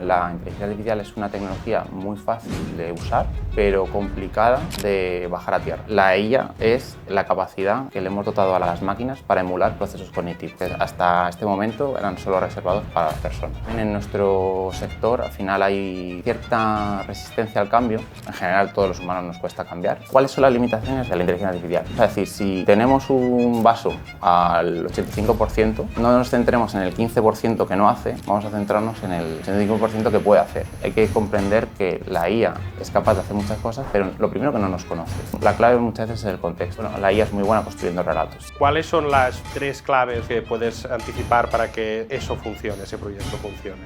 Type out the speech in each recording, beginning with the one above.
La inteligencia artificial es una tecnología muy fácil de usar, pero complicada de bajar a tierra. La IA es la capacidad que le hemos dotado a las máquinas para emular procesos cognitivos, que hasta este momento eran solo reservados para las personas. En nuestro sector, al final, hay cierta resistencia al cambio. En general, todos los humanos nos cuesta cambiar. ¿Cuáles son las limitaciones de la inteligencia artificial? Es decir, si tenemos un vaso al 85%, no nos centremos en el 15% que no hace, vamos a centrarnos en el 85% que puede hacer. Hay que comprender que la IA es capaz de hacer muchas cosas, pero lo primero que no nos conoce. La clave muchas veces es el contexto. Bueno, la IA es muy buena construyendo relatos. ¿Cuáles son las 3 claves que puedes anticipar para que eso funcione, ese proyecto funcione?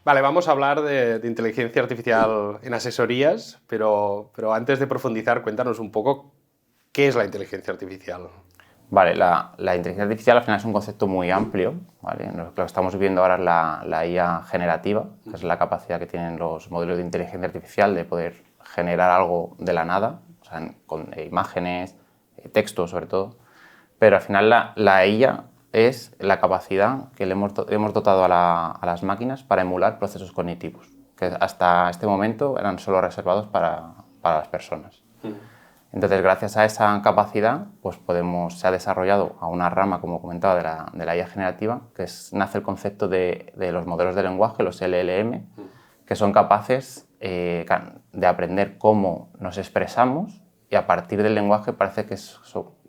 Vale, vamos a hablar de inteligencia artificial en asesorías, pero antes de profundizar, cuéntanos un poco qué es la inteligencia artificial. Vale, la inteligencia artificial al final es un concepto muy amplio, ¿vale? Lo que estamos viendo ahora es la IA generativa, que es la capacidad que tienen los modelos de inteligencia artificial de poder generar algo de la nada, o sea, con imágenes, textos sobre todo. Pero al final la IA es la capacidad que le hemos dotado a las máquinas para emular procesos cognitivos, que hasta este momento eran solo reservados para las personas. Entonces, gracias a esa capacidad, pues se ha desarrollado a una rama, como comentaba, de la IA generativa, nace el concepto de los modelos de lenguaje, los LLM, que son capaces de aprender cómo nos expresamos y a partir del lenguaje parece que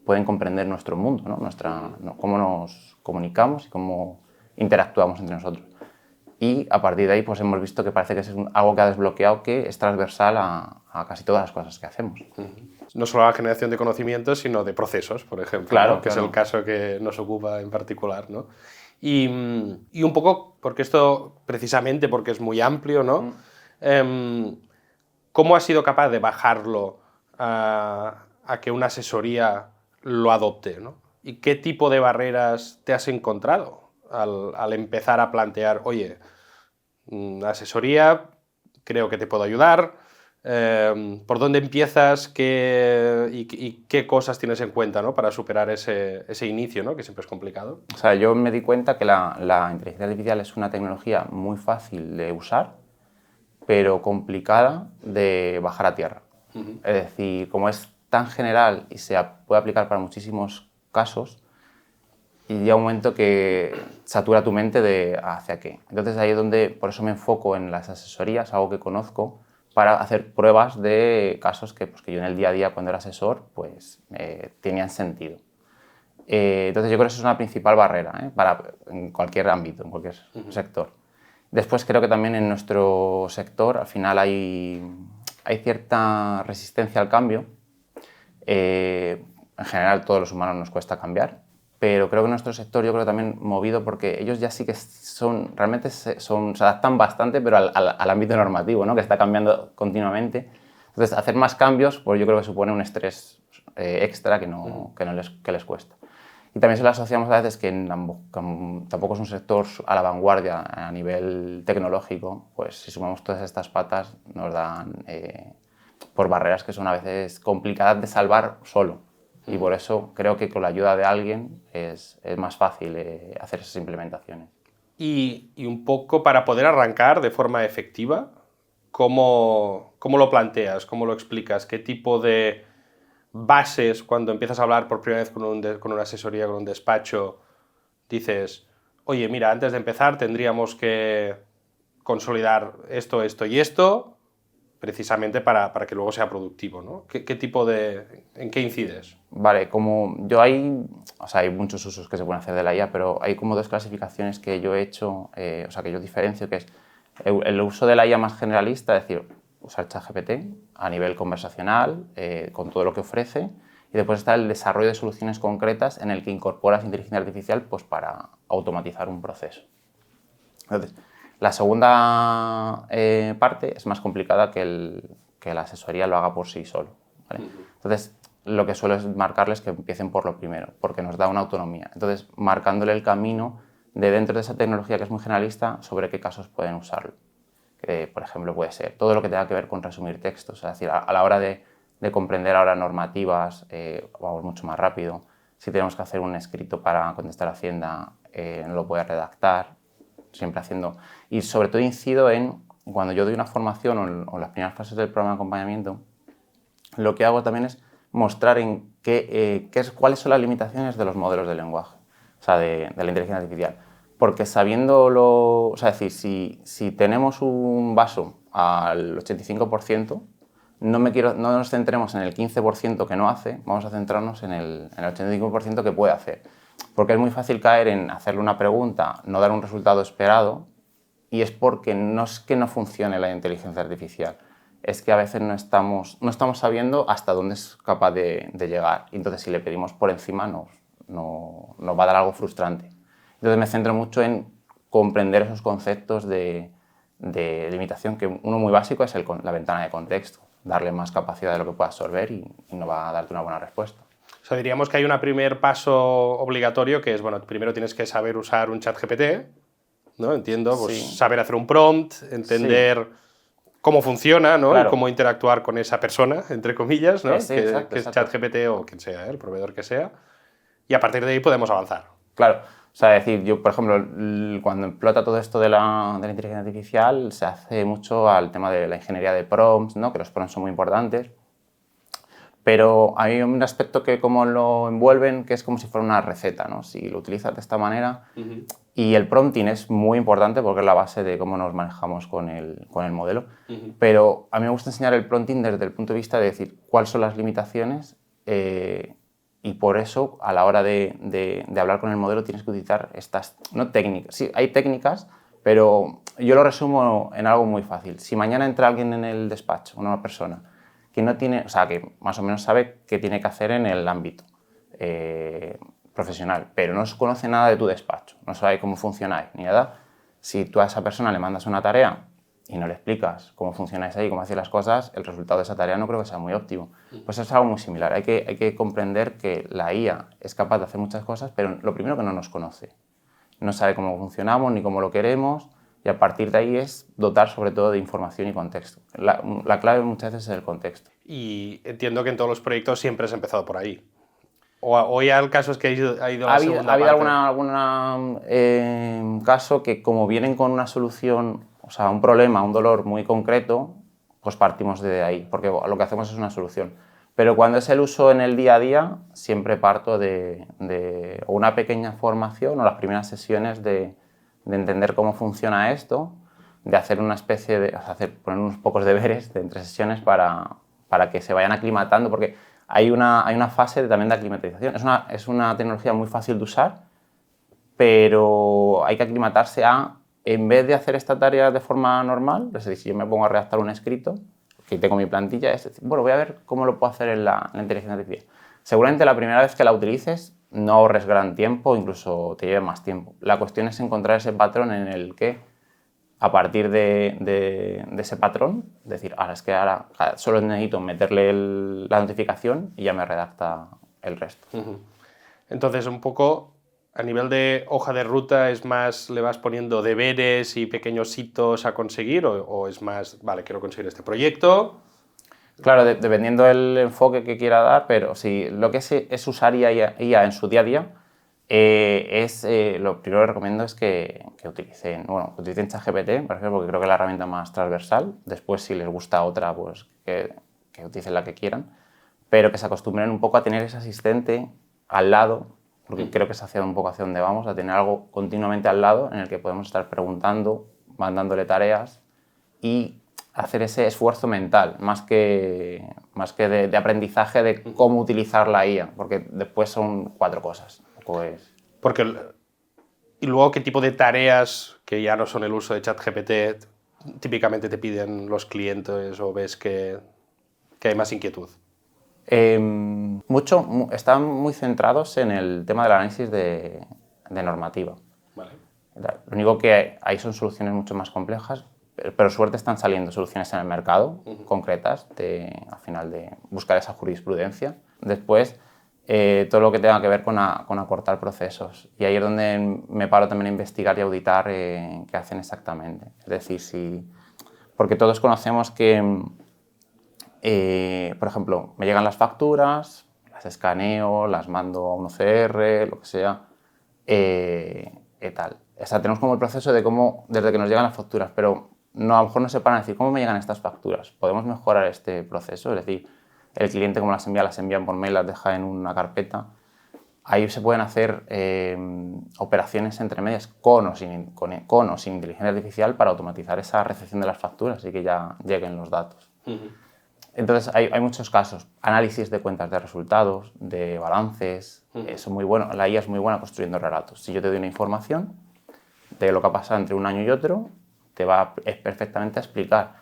pueden comprender nuestro mundo, ¿no? Cómo nos comunicamos y cómo interactuamos entre nosotros. Y a partir de ahí pues hemos visto que parece que es algo que ha desbloqueado, que es transversal a casi todas las cosas que hacemos. No solo la generación de conocimientos, sino de procesos, por ejemplo, claro, ¿no? Que claro. es el caso que nos ocupa en particular, ¿no? Y un poco, porque esto, precisamente porque es muy amplio, ¿no? ¿Cómo has sido capaz de bajarlo a que una asesoría lo adopte, ¿no? ¿Y qué tipo de barreras te has encontrado al empezar a plantear, oye, asesoría, creo que te puedo ayudar? ¿Por dónde empiezas y qué cosas tienes en cuenta, ¿no? Para superar ese inicio, ¿no? Que siempre es complicado? O sea, yo me di cuenta que la inteligencia artificial es una tecnología muy fácil de usar, pero complicada de bajar a tierra. Es decir, como es tan general y se puede aplicar para muchísimos casos, y llega un momento que satura tu mente de hacia qué. Entonces ahí es donde, por eso me enfoco en las asesorías, algo que conozco, para hacer pruebas de casos que yo en el día a día, cuando era asesor, pues tenían sentido. Entonces yo creo que eso es una principal barrera en cualquier ámbito, en cualquier sector. Después creo que también en nuestro sector al final hay cierta resistencia al cambio. En general todos los humanos nos cuesta cambiar, pero creo que nuestro sector, yo creo también movido porque ellos ya sí que realmente se adaptan bastante, pero al ámbito normativo, ¿no? Que está cambiando continuamente. Entonces, hacer más cambios, pues yo creo que supone un estrés extra que les cuesta. Y también se lo asociamos a veces que tampoco es un sector a la vanguardia a nivel tecnológico, pues si sumamos todas estas patas nos dan por barreras que son a veces complicadas de salvar solo. Y por eso creo que con la ayuda de alguien es más fácil hacer esas implementaciones. Y un poco para poder arrancar de forma efectiva, ¿cómo lo planteas? ¿Cómo lo explicas? ¿Qué tipo de bases, cuando empiezas a hablar por primera vez con una asesoría, con un despacho, dices, oye, mira, antes de empezar tendríamos que consolidar esto, esto y esto, precisamente para que luego sea productivo, ¿no? ¿En qué incides? Vale, hay muchos usos que se pueden hacer de la IA, pero hay como dos clasificaciones que yo he hecho, que yo diferencio, que es el uso de la IA más generalista, es decir, usar ChatGPT a nivel conversacional, con todo lo que ofrece, y después está el desarrollo de soluciones concretas en el que incorporas inteligencia artificial pues, para automatizar un proceso. Entonces, la segunda parte es más complicada que la asesoría lo haga por sí solo, ¿vale? Entonces, lo que suelo es marcarles que empiecen por lo primero, porque nos da una autonomía. Entonces, marcándole el camino de dentro de esa tecnología que es muy generalista, sobre qué casos pueden usarlo. Que, por ejemplo, puede ser todo lo que tenga que ver con resumir textos, es decir, a la hora de comprender ahora normativas, vamos mucho más rápido. Si tenemos que hacer un escrito para contestar a Hacienda, no lo puede redactar, siempre haciendo... Y sobre todo incido en, cuando yo doy una formación o en las primeras fases del programa de acompañamiento, lo que hago también es mostrar en cuáles son las limitaciones de los modelos de lenguaje, o sea, de la inteligencia artificial. Porque sabiéndolo, o sea, es decir, si tenemos un vaso al 85%, no nos centremos en el 15% que no hace, vamos a centrarnos en el 85% que puede hacer. Porque es muy fácil caer en hacerle una pregunta, no dar un resultado esperado, y es porque no es que no funcione la inteligencia artificial, es que a veces no estamos sabiendo hasta dónde es capaz de llegar. Y entonces, si le pedimos por encima, nos va a dar algo frustrante. Entonces, me centro mucho en comprender esos conceptos de limitación, que uno muy básico es la ventana de contexto, darle más capacidad de lo que pueda absorber y no va a darte una buena respuesta. O sea, diríamos que hay un primer paso obligatorio que es, bueno, primero tienes que saber usar un ChatGPT, ¿no? Entiendo, pues Sí. saber hacer un prompt, entender cómo funciona, ¿no? Claro. Y cómo interactuar con esa persona, entre comillas, ¿no? Sí, que exacto. es ChatGPT o quien sea, el proveedor que sea. Y a partir de ahí podemos avanzar. Claro. O sea, decir, yo, por ejemplo, cuando explota todo esto de la inteligencia artificial, se hace mucho al tema de la ingeniería de prompts, ¿no? Que los prompts son muy importantes. Pero hay un aspecto que como lo envuelven, que es como si fuera una receta, ¿no? Si lo utilizas de esta manera. Y el prompting es muy importante porque es la base de cómo nos manejamos con el modelo. Pero a mí me gusta enseñar el prompting desde el punto de vista de decir cuáles son las limitaciones y por eso a la hora de hablar con el modelo tienes que utilizar estas, no técnicas, sí, hay técnicas, pero yo lo resumo en algo muy fácil. Si mañana entra alguien en el despacho, una persona, que no tiene, o sea, que más o menos sabe qué tiene que hacer en el ámbito profesional, pero no conoce nada de tu despacho, no sabe cómo funcionáis ni nada. Si tú a esa persona le mandas una tarea y no le explicas cómo funcionáis ahí, cómo hacéis las cosas, el resultado de esa tarea no creo que sea muy óptimo. Pues es algo muy similar. Hay que comprender que la IA es capaz de hacer muchas cosas, pero lo primero que no nos conoce. No sabe cómo funcionamos ni cómo lo queremos, y a partir de ahí es dotar sobre todo de información y contexto. La clave muchas veces es el contexto. Y entiendo que en todos los proyectos siempre has empezado por ahí. O ya el caso es que ha ido la segunda parte. Ha habido algún caso que como vienen con una solución, o sea, un problema, un dolor muy concreto, pues partimos de ahí, porque lo que hacemos es una solución. Pero cuando es el uso en el día a día, siempre parto de una pequeña formación o las primeras sesiones de entender cómo funciona esto, de hacer una especie de, poner unos pocos deberes de entre sesiones para que se vayan aclimatando, porque hay una fase también de aclimatización. Es una tecnología muy fácil de usar, pero hay que aclimatarse en vez de hacer esta tarea de forma normal, es decir, si yo me pongo a redactar un escrito, que tengo mi plantilla, es decir, bueno, voy a ver cómo lo puedo hacer en la inteligencia artificial. Seguramente la primera vez que la utilices no ahorres gran tiempo, incluso te lleve más tiempo. La cuestión es encontrar ese patrón en el que, a partir de ese patrón, decir, es que ahora solo necesito meterle la notificación y ya me redacta el resto. Entonces, un poco a nivel de hoja de ruta, ¿es más, le vas poniendo deberes y pequeños hitos a conseguir o es más, vale, quiero conseguir este proyecto? Claro, dependiendo del enfoque que quiera dar, pero sí, lo que es usar IA en su día a día, lo primero que recomiendo es que utilicen ChatGPT, por ejemplo, porque creo que es la herramienta más transversal. Después, si les gusta otra, pues que utilicen la que quieran, pero que se acostumbren un poco a tener ese asistente al lado, porque creo que es un poco hacia donde vamos, a tener algo continuamente al lado en el que podemos estar preguntando, mandándole tareas y hacer ese esfuerzo mental, más que de aprendizaje de cómo utilizar la IA, porque después son 4 cosas. Pues... Y luego, ¿qué tipo de tareas que ya no son el uso de ChatGPT típicamente te piden los clientes o ves que hay más inquietud? Están muy centrados en el tema del análisis de normativa. Vale. Lo único que hay son soluciones mucho más complejas, pero suerte están saliendo soluciones en el mercado concretas al final de buscar esa jurisprudencia. Después, todo lo que tenga que ver con acortar procesos. Y ahí es donde me paro también a investigar y auditar qué hacen exactamente. Es decir, porque todos conocemos que, por ejemplo, me llegan las facturas, las escaneo, las mando a un OCR, lo que sea, y tal. O sea, tenemos como el proceso de cómo, desde que nos llegan las facturas, pero no, a lo mejor no se paran a decir, ¿cómo me llegan estas facturas? ¿Podemos mejorar este proceso? Es decir, el cliente cómo las envían por mail, las deja en una carpeta. Ahí se pueden hacer operaciones entre medias con o sin inteligencia artificial para automatizar esa recepción de las facturas y que ya lleguen los datos. Entonces, hay muchos casos. Análisis de cuentas de resultados, de balances. Eso es muy bueno. La IA es muy buena construyendo relatos. Si yo te doy una información de lo que ha pasado entre un año y otro, te va perfectamente a explicar.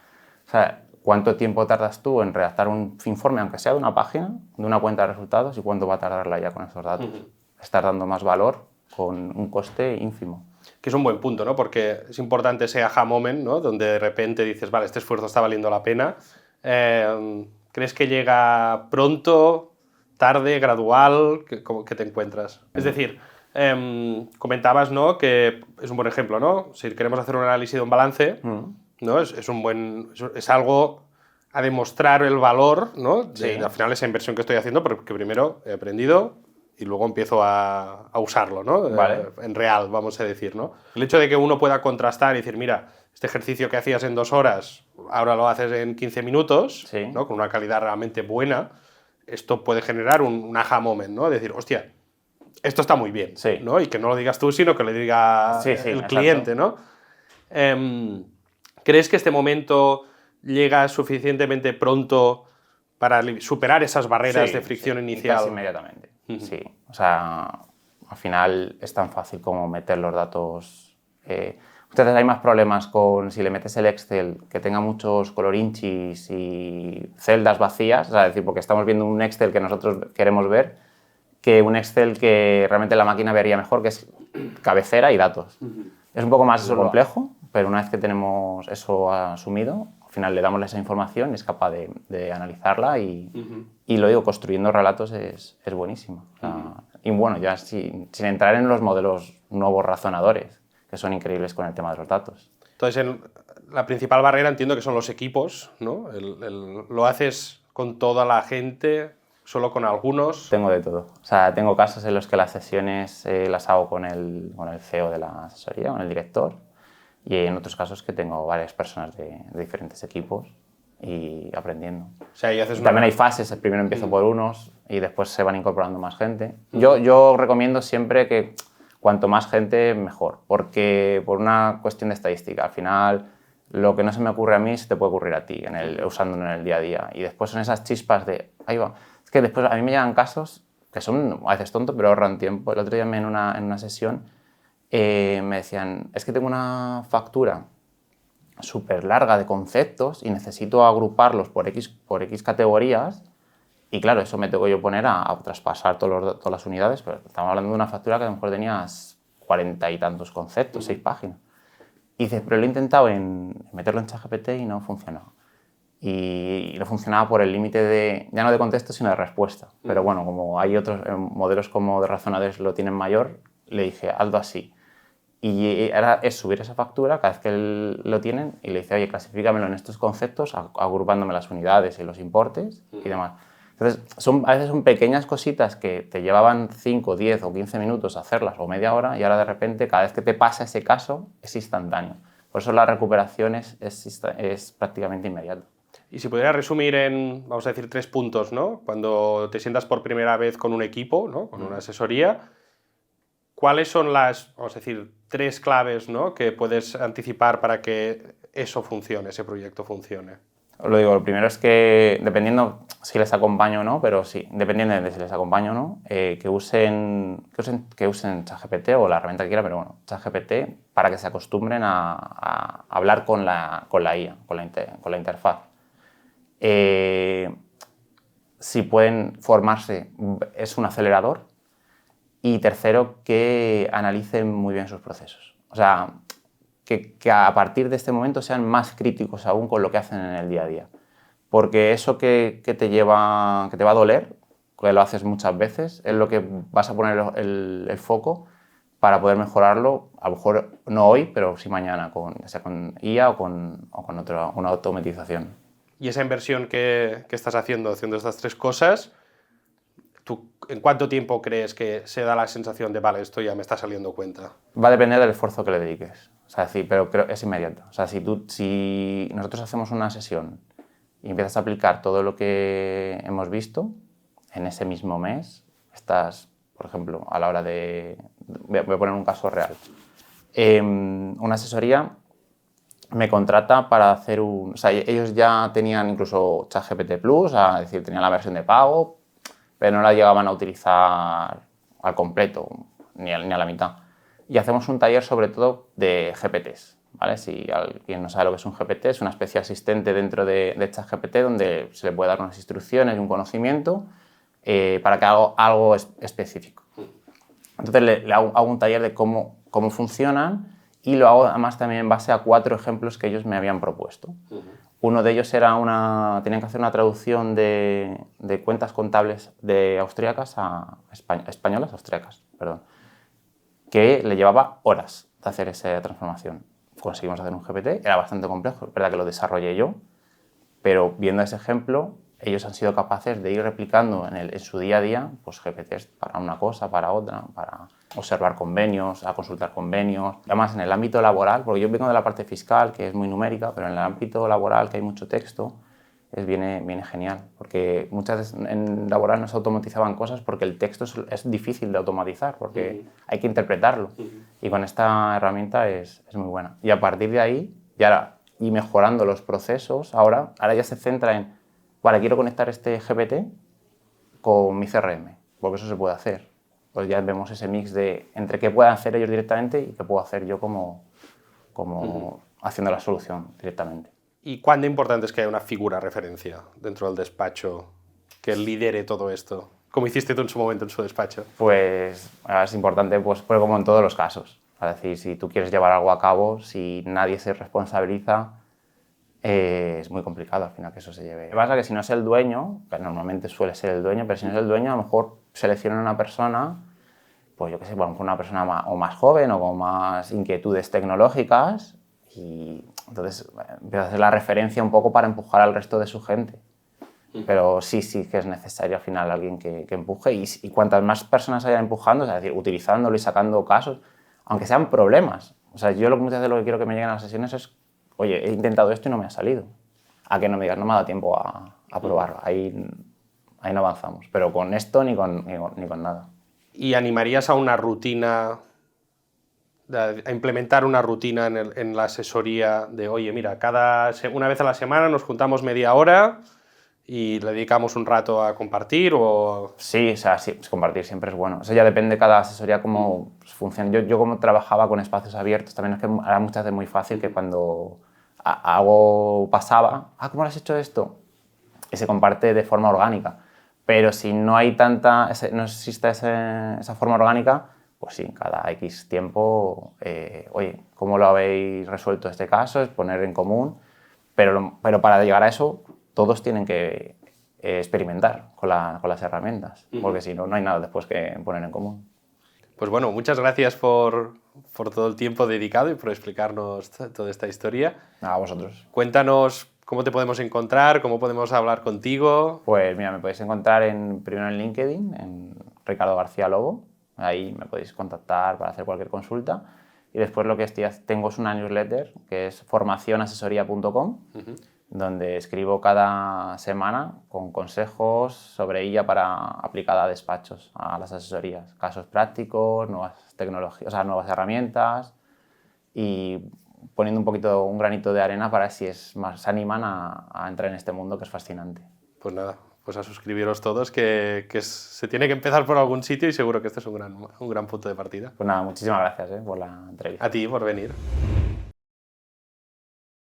O sea, cuánto tiempo tardas tú en redactar un informe, aunque sea de una página, de una cuenta de resultados, y cuánto va a tardar la IA con esos datos. Estás dando más valor con un coste ínfimo. Que es un buen punto, ¿no? Porque es importante ese aha moment, ¿no? Donde de repente dices, vale, este esfuerzo está valiendo la pena. ¿Crees que llega pronto, tarde, gradual? ¿Qué te encuentras? Es decir, comentabas, ¿no? Que es un buen ejemplo, ¿no? Si queremos hacer un análisis de un balance, ¿no? Es algo a demostrar el valor, ¿no? Al final esa inversión que estoy haciendo, porque primero he aprendido y luego empiezo a usarlo, ¿no? Vale. En real, vamos a decir, ¿no? El hecho de que uno pueda contrastar y decir, mira, este ejercicio que hacías en 2 horas, ahora lo haces en 15 minutos, ¿no? Con una calidad realmente buena, esto puede generar un aha moment, ¿no? Decir, hostia, esto está muy bien, ¿no? Y que no lo digas tú, sino que lo diga el cliente, ¿no? ¿Crees que este momento llega suficientemente pronto para superar esas barreras de fricción inicial? Casi inmediatamente. Sí, o sea, al final es tan fácil como meter los datos. Ustedes hay más problemas con si le metes el Excel que tenga muchos colorinchis y celdas vacías, o sea, es decir, porque estamos viendo un Excel que nosotros queremos ver, que un Excel que realmente la máquina vería mejor, que es cabecera y datos. Es un poco más complejo, pero una vez que tenemos eso asumido, al final le damos esa información y es capaz de analizarla y lo digo, construyendo relatos es buenísimo. O sea, y bueno, ya sin entrar en los modelos nuevos razonadores, que son increíbles con el tema de los datos. Entonces, la principal barrera entiendo que son los equipos, ¿no? ¿Lo haces con toda la gente, solo con algunos? Tengo de todo. O sea, tengo casos en los que las sesiones las hago con el CEO de la asesoría, con el director, y en otros casos que tengo varias personas de diferentes equipos y aprendiendo. O sea, y haces también hay fases, primero empiezo por unos y después se van incorporando más gente. Yo recomiendo siempre que cuanto más gente, mejor, porque por una cuestión de estadística, al final lo que no se me ocurre a mí se te puede ocurrir a ti, usándolo en el día a día. Y después son esas chispas de, ahí va. Es que después a mí me llegan casos que son a veces tontos, pero ahorran tiempo. El otro día en una sesión me decían, es que tengo una factura súper larga de conceptos y necesito agruparlos por X categorías y claro, eso me tengo que yo poner a traspasar todas las unidades, pero estamos hablando de una factura que a lo mejor tenías 40 y tantos conceptos, 6 páginas. Y dices, pero lo he intentado meterlo en ChatGPT y no funcionaba. Y no funcionaba por el límite ya no de contexto, sino de respuesta. Pero bueno, como hay otros modelos como de razonadores lo tienen mayor, le dije, hazlo así. Y ahora es subir esa factura cada vez que lo tienen y le dice, oye, clasifícamelo en estos conceptos, agrupándome las unidades y los importes y demás. Entonces, a veces son pequeñas cositas que te llevaban 5, 10 o 15 minutos hacerlas o media hora y ahora de repente cada vez que te pasa ese caso es instantáneo. Por eso la recuperación es prácticamente inmediata. Y si pudiera resumir en, vamos a decir, 3 puntos, ¿no? Cuando te sientas por primera vez con un equipo, ¿no? Con una asesoría, ¿cuáles son las, vamos a decir, 3 claves, ¿no? que puedes anticipar para que eso funcione, ese proyecto funcione? Os lo digo, lo primero es que, dependiendo si les acompaño o no, pero sí, dependiendo de si les acompaño o no, que usen ChatGPT o la herramienta que quieran, pero bueno, ChatGPT para que se acostumbren a hablar con la IA, con la interfaz. Si pueden formarse, es un acelerador. Y tercero, que analicen muy bien sus procesos. O sea, que a partir de este momento sean más críticos aún con lo que hacen en el día a día. Porque eso que te va a doler, que lo haces muchas veces, es lo que vas a poner el foco para poder mejorarlo, a lo mejor no hoy, pero sí mañana, ya sea con IA o con una automatización. Y esa inversión que estás haciendo estas 3 cosas, ¿En cuánto tiempo crees que se da la sensación de, vale, esto ya me está saliendo cuenta? Va a depender del esfuerzo que le dediques. O sea, sí, pero creo es inmediato. O sea, si nosotros hacemos una sesión y empiezas a aplicar todo lo que hemos visto, en ese mismo mes estás, por ejemplo, a la hora de... Voy a poner un caso real. Una asesoría me contrata para hacer un... O sea, ellos ya tenían incluso ChatGPT Plus, es decir, tenían la versión de pago, pero no la llegaban a utilizar al completo, ni a la mitad. Y hacemos un taller sobre todo de GPTs, ¿vale? Si alguien no sabe lo que es un GPT, es una especie de asistente dentro de ChatGPT donde se le puede dar unas instrucciones y un conocimiento para que haga algo específico. Entonces le hago un taller de cómo funcionan y lo hago además también en base a 4 ejemplos que ellos me habían propuesto. Uno de ellos era tenían que hacer una traducción de cuentas contables de austríacas a españolas, austríacas, perdón, que le llevaba horas de hacer esa transformación. Conseguimos hacer un GPT, era bastante complejo, es verdad que lo desarrollé yo, pero viendo ese ejemplo, ellos han sido capaces de ir replicando en su día a día pues, GPTs para una cosa, para otra, para observar convenios, a consultar convenios. Además, en el ámbito laboral, porque yo vengo de la parte fiscal, que es muy numérica, pero en el ámbito laboral, que hay mucho texto, viene genial, porque muchas veces en laboral no se automatizaban cosas porque el texto es difícil de automatizar, porque hay que interpretarlo. Y con esta herramienta es muy buena. Y a partir de ahí, y mejorando los procesos, ahora ya se centra en, vale, quiero conectar este GPT con mi CRM, porque eso se puede hacer. Pues ya vemos ese mix entre qué pueden hacer ellos directamente y qué puedo hacer yo como haciendo la solución directamente. ¿Y cuán importante es que haya una figura referencia dentro del despacho que lidere todo esto? ¿Cómo hiciste tú en su momento en su despacho? Pues es importante, pues como en todos los casos. Es decir, si tú quieres llevar algo a cabo, si nadie se responsabiliza, es muy complicado al final que eso se lleve. Lo que pasa es que si no es el dueño, que normalmente suele ser el dueño, pero si no es el dueño, a lo mejor seleccionan una persona, pues yo qué sé, a lo mejor una persona más joven o con más inquietudes tecnológicas, y entonces empieza a hacer la referencia un poco para empujar al resto de su gente. Pero sí que es necesario al final alguien que empuje, y cuantas más personas vayan empujando, es decir, utilizándolo y sacando casos, aunque sean problemas. O sea, yo muchas veces lo que quiero que me lleguen a las sesiones es, oye, he intentado esto y no me ha salido. A que no me digas, no me ha dado tiempo a probarlo. Ahí no avanzamos. Pero con esto ni con nada. ¿Y animarías a una rutina, a implementar una rutina en la asesoría de, oye, mira, una vez a la semana nos juntamos media hora y le dedicamos un rato a compartir? O... Sí, o sea, sí, compartir siempre es bueno. Eso ya depende de cada asesoría cómo funciona. Yo como trabajaba con espacios abiertos, también es que era muchas veces muy fácil que cuando algo pasaba, ¿cómo lo has hecho esto? Y se comparte de forma orgánica. Pero si no hay no existe esa forma orgánica, pues sí, cada X tiempo, oye, ¿cómo lo habéis resuelto este caso? Es poner en común. Pero para llegar a eso, todos tienen que experimentar con las herramientas, porque si no, no hay nada después que poner en común. Pues bueno, muchas gracias por todo el tiempo dedicado y por explicarnos toda esta historia. A vosotros. Cuéntanos cómo te podemos encontrar, cómo podemos hablar contigo. Pues mira, me podéis encontrar primero en LinkedIn, en Ricardo García Lobo. Ahí me podéis contactar para hacer cualquier consulta. Y después lo que tengo es una newsletter que es formacionasesoría.com, donde escribo cada semana con consejos sobre ella aplicada a despachos, a las asesorías, casos prácticos, nuevas tecnologías, o sea, nuevas herramientas, y poniendo un granito de arena para si se animan a entrar en este mundo que es fascinante. Pues nada, pues a suscribiros todos, que se tiene que empezar por algún sitio y seguro que este es un gran punto de partida. Pues nada, muchísimas gracias por la entrevista. A ti por venir.